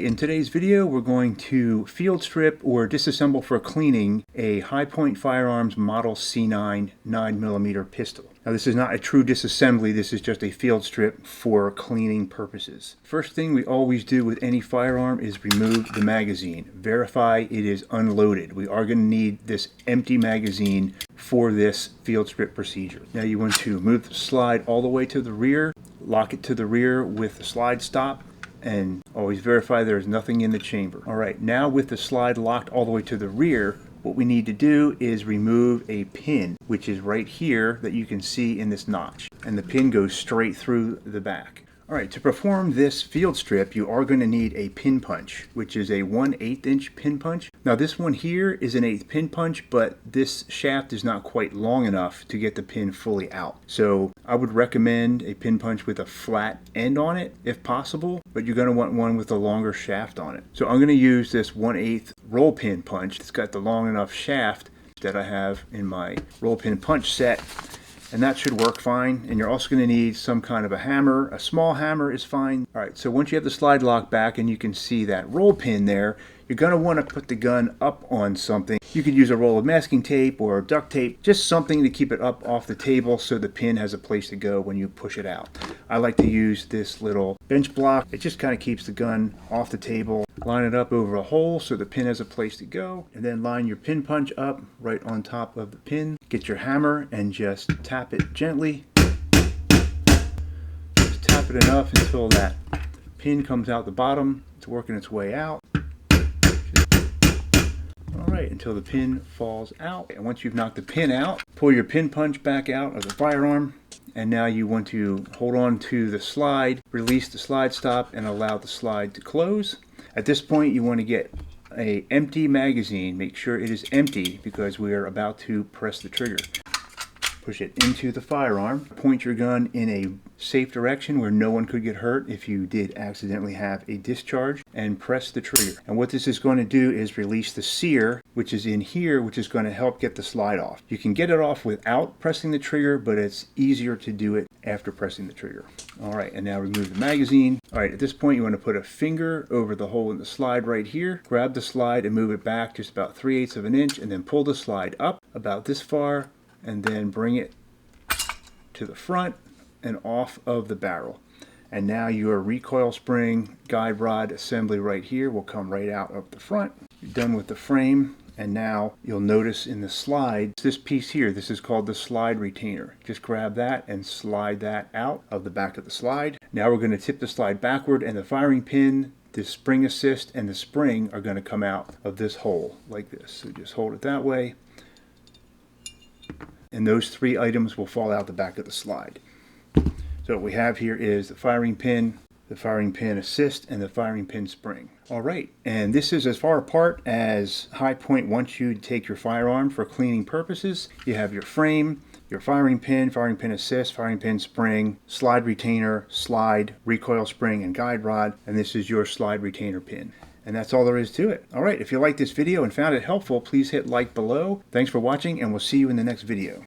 In today's video, we're going to field strip or disassemble for cleaning a Hi-Point Firearms Model C9 9mm pistol. Now this is not a true disassembly, this is just a field strip for cleaning purposes. First thing we always do with any firearm is remove the magazine. Verify it is unloaded. We are going to need this empty magazine for this field strip procedure. Now you want to move the slide all the way to the rear, lock it to the rear with the slide stop, and always verify there is nothing in the chamber. Alright, now with the slide locked all the way to the rear, what we need to do is remove a pin, which is right here that you can see in this notch. And the pin goes straight through the back. Alright, to perform this field strip, you are going to need a pin punch, which is a 1/8 inch pin punch. Now this one here is an 1/8 pin punch, but this shaft is not quite long enough to get the pin fully out. So I would recommend a pin punch with a flat end on it, if possible, but you're going to want one with a longer shaft on it. So I'm going to use this 1/8 roll pin punch. It's got the long enough shaft that I have in my roll pin punch set. And that should work fine. And you're also going to need some kind of a hammer. A small hammer is fine. Alright, so once you have the slide lock back and you can see that roll pin there, you're going to want to put the gun up on something. You could use a roll of masking tape or duct tape, just something to keep it up off the table so the pin has a place to go when you push it out. I like to use this little bench block. It just kind of keeps the gun off the table. Line it up over a hole so the pin has a place to go, and then line your pin punch up right on top of the pin. Get your hammer and just tap it gently. Just tap it enough until that pin comes out the bottom. It's working its way out. Alright, until the pin falls out. And once you've knocked the pin out, pull your pin punch back out of the firearm. And now you want to hold on to the slide, release the slide stop, and allow the slide to close. At this point, you want to get an empty magazine. Make sure it is empty because we are about to press the trigger. Push it into the firearm. Point your gun in a safe direction where no one could get hurt if you did accidentally have a discharge, and press the trigger. And what this is going to do is release the sear, which is in here, which is going to help get the slide off. You can get it off without pressing the trigger, but it's easier to do it after pressing the trigger. Alright, and now remove the magazine. Alright, at this point you want to put a finger over the hole in the slide right here. Grab the slide and move it back just about 3/8 of an inch, and then pull the slide up about this far, and then bring it to the front and off of the barrel. And now your recoil spring guide rod assembly right here will come right out of the front. You're done with the frame, and now you'll notice in the slide, this piece here, this is called the slide retainer. Just grab that and slide that out of the back of the slide. Now we're going to tip the slide backward, and the firing pin, the spring assist, and the spring are going to come out of this hole like this. So just hold it that way. And those three items will fall out the back of the slide. So what we have here is the firing pin assist, and the firing pin spring. Alright, and this is as far apart as Hi-Point wants you to take your firearm for cleaning purposes. You have your frame, your firing pin assist, firing pin spring, slide retainer, slide, recoil spring, and guide rod, and this is your slide retainer pin. And that's all there is to it. Alright, if you liked this video and found it helpful, please hit like below. Thanks for watching, and we'll see you in the next video.